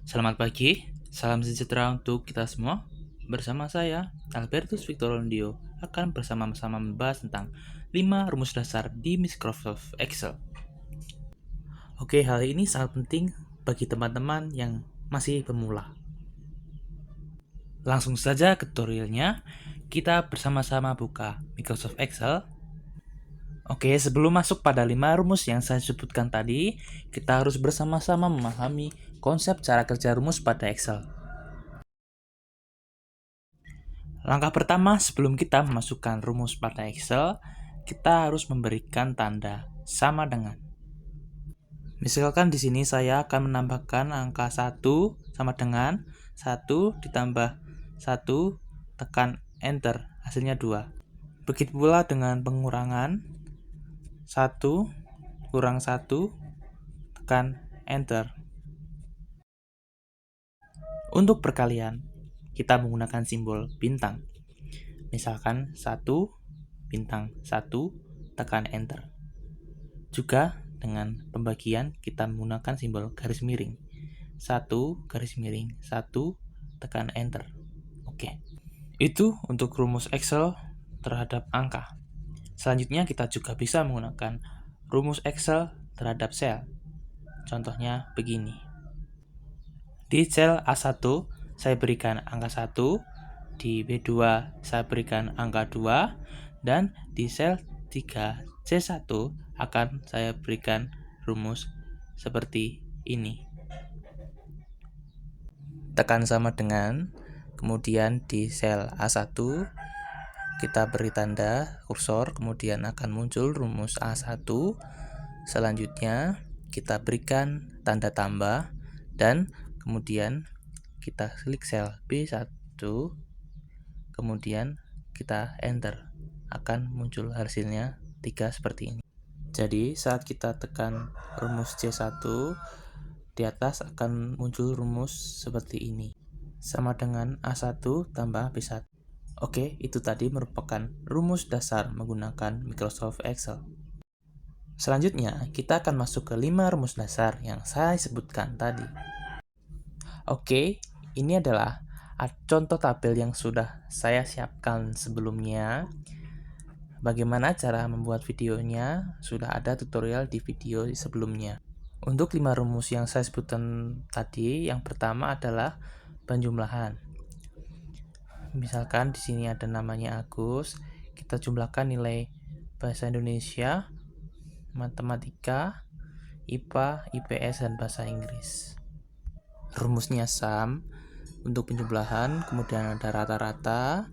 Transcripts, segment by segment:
Selamat pagi, salam sejahtera untuk kita semua. Bersama saya, Albertus Victor Londio, akan bersama-sama membahas tentang 5 rumus dasar di Microsoft Excel. Oke, hal ini sangat penting bagi teman-teman yang masih pemula. Langsung saja ke tutorialnya, kita bersama-sama buka Microsoft Excel. Oke, sebelum masuk pada 5 rumus yang saya sebutkan tadi, kita harus bersama-sama memahami konsep cara kerja rumus pada Excel. Langkah pertama sebelum kita memasukkan rumus pada Excel, kita harus memberikan tanda sama dengan. Misalkan di sini saya akan menambahkan angka 1 sama dengan 1 ditambah 1 tekan enter, hasilnya 2. Begitu pula dengan pengurangan 1 kurang 1 tekan enter. Untuk perkalian, kita menggunakan simbol bintang. Misalkan 1 bintang 1 tekan enter. Juga dengan pembagian kita menggunakan simbol garis miring. 1 garis miring 1 tekan enter. Oke. Itu untuk rumus Excel terhadap angka. Selanjutnya kita juga bisa menggunakan rumus Excel terhadap sel. Contohnya begini. Di sel A1 saya berikan angka 1, di B2 saya berikan angka 2, dan di sel 3C1 akan saya berikan rumus seperti ini. Tekan sama dengan, kemudian di sel A1 kita beri tanda kursor, kemudian akan muncul rumus A1. Selanjutnya kita berikan tanda tambah dan kemudian kita klik sel B1, kemudian kita enter, akan muncul hasilnya 3 seperti ini. Jadi saat kita tekan rumus C1, di atas akan muncul rumus seperti ini, sama dengan A1 tambah B1. Oke, itu tadi merupakan rumus dasar menggunakan Microsoft Excel. Selanjutnya, kita akan masuk ke 5 rumus dasar yang saya sebutkan tadi. Oke, ini adalah contoh tabel yang sudah saya siapkan sebelumnya. Bagaimana cara membuat videonya, sudah ada tutorial di video sebelumnya. Untuk 5 rumus yang saya sebutkan tadi, yang pertama adalah penjumlahan. Misalkan di sini ada namanya Agus, kita jumlahkan nilai bahasa Indonesia, matematika, IPA, IPS, dan bahasa Inggris. Rumusnya sum untuk penjumlahan, kemudian ada rata-rata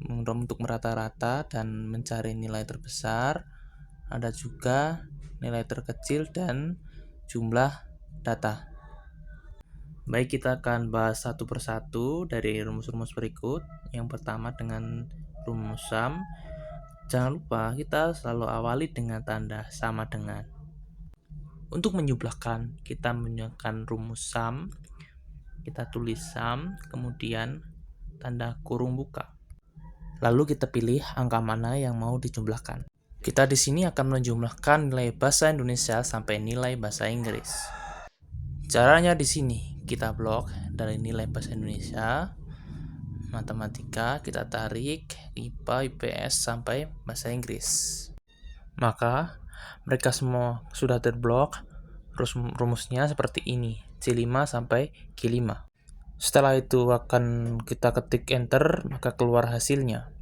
untuk merata-rata dan mencari nilai terbesar. Ada juga nilai terkecil dan jumlah data. Baik, kita akan bahas satu persatu dari rumus-rumus berikut. Yang pertama dengan rumus sum. Jangan lupa kita selalu awali dengan tanda sama dengan. Untuk menjumlahkan, kita menggunakan rumus sum. Kita tulis sum, kemudian tanda kurung buka. Lalu kita pilih angka mana yang mau dijumlahkan. Kita di sini akan menjumlahkan nilai bahasa Indonesia sampai nilai bahasa Inggris. Caranya di sini, kita blok dari nilai bahasa Indonesia, matematika, kita tarik IPA, IPS sampai bahasa Inggris. Maka mereka semua sudah terblok. Rumusnya seperti ini, C5 sampai G5. Setelah itu akan kita ketik enter, maka keluar hasilnya.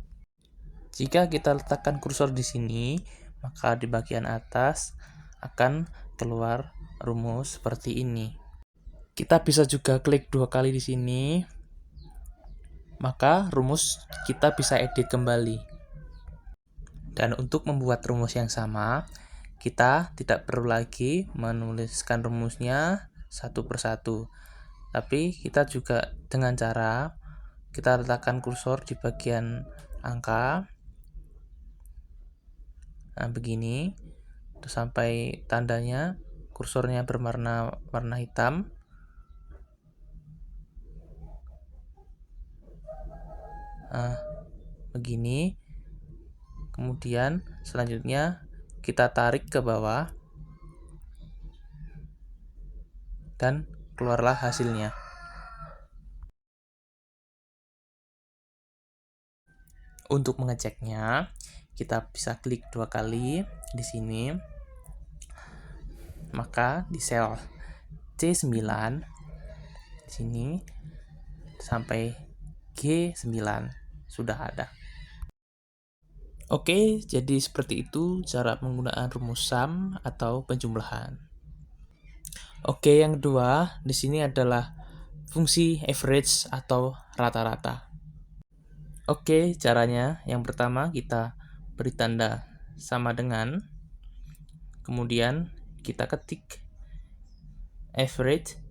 Jika kita letakkan kursor di sini, maka di bagian atas akan keluar rumus seperti ini. Kita bisa juga klik 2 kali di sini, maka rumus kita bisa edit kembali. Dan untuk membuat rumus yang sama, kita tidak perlu lagi menuliskan rumusnya satu persatu. Tapi kita juga dengan cara kita letakkan kursor di bagian angka. Nah, begini. Terus sampai tandanya kursornya warna hitam. Nah, begini. Kemudian selanjutnya kita tarik ke bawah dan keluarlah hasilnya. Untuk mengeceknya, kita bisa klik 2 kali di sini. Maka di sel C9 di sini sampai G9 sudah ada. Oke, jadi seperti itu cara penggunaan rumus sum atau penjumlahan. Oke, yang kedua di sini adalah fungsi average atau rata-rata. Oke, caranya yang pertama kita beri tanda sama dengan, kemudian kita ketik average,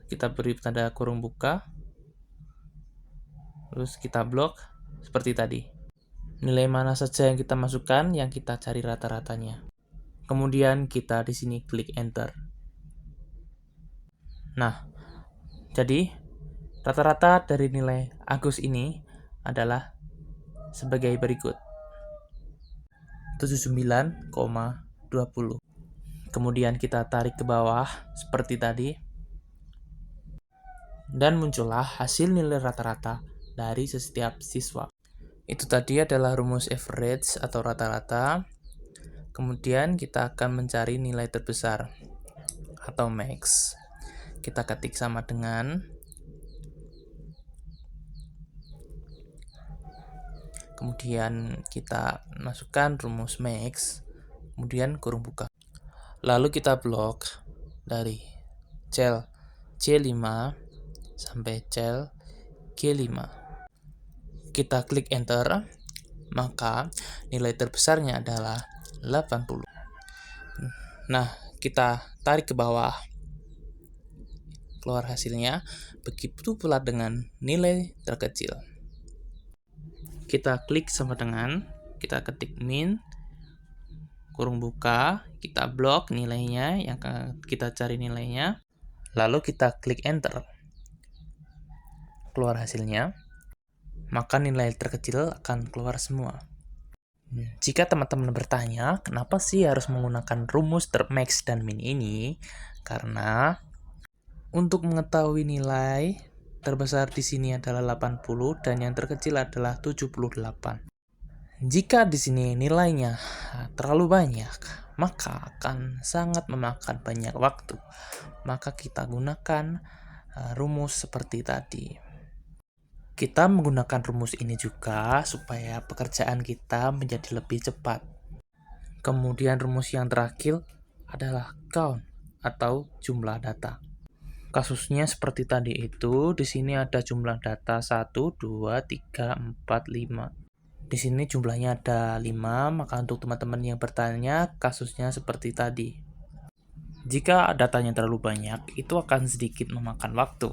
kita beri tanda kurung buka, terus kita blok seperti tadi. Nilai mana saja yang kita masukkan, yang kita cari rata-ratanya. Kemudian kita di sini klik enter. Nah, jadi rata-rata dari nilai Agus ini adalah sebagai berikut. 79,20. Kemudian kita tarik ke bawah seperti tadi. Dan muncullah hasil nilai rata-rata dari setiap siswa. Itu tadi adalah rumus average atau rata-rata. Kemudian kita akan mencari nilai terbesar atau max. Kita ketik sama dengan, kemudian kita masukkan rumus max, kemudian kurung buka. Lalu kita blok dari cell C5 sampai cell G5. Kita klik enter, maka nilai terbesarnya adalah 80. Nah, kita tarik ke bawah, keluar hasilnya, begitu pula dengan nilai terkecil. Kita klik sama dengan, kita ketik min, kurung buka, kita blok nilainya yang kita cari nilainya, lalu kita klik enter, keluar hasilnya, maka nilai terkecil akan keluar semua. Jika teman-teman bertanya, kenapa sih harus menggunakan rumus max dan min ini? Karena untuk mengetahui nilai terbesar di sini adalah 80 dan yang terkecil adalah 78. Jika di sini nilainya terlalu banyak, maka akan sangat memakan banyak waktu. Maka kita gunakan rumus seperti tadi. Kita menggunakan rumus ini juga supaya pekerjaan kita menjadi lebih cepat. Kemudian rumus yang terakhir adalah count atau jumlah data. Kasusnya seperti tadi itu, di sini ada jumlah data 1, 2, 3, 4, 5. Di sini jumlahnya ada 5, maka untuk teman-teman yang bertanya, kasusnya seperti tadi. Jika datanya terlalu banyak, itu akan sedikit memakan waktu.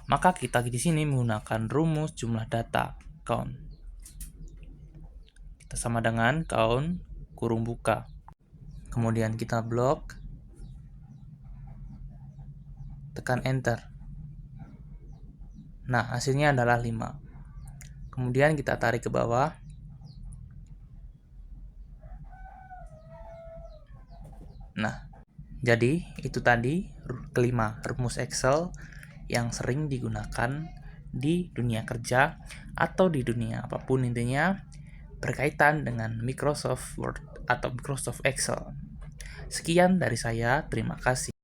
Maka kita di sini menggunakan rumus jumlah data, count. Kita sama dengan count, kurung buka. Kemudian kita blok, tekan enter. Nah, hasilnya adalah 5. Kemudian kita tarik ke bawah. Nah, jadi itu tadi kelima rumus Excel yang sering digunakan di dunia kerja atau di dunia apapun, intinya berkaitan dengan Microsoft Word atau Microsoft Excel. Sekian dari saya, terima kasih.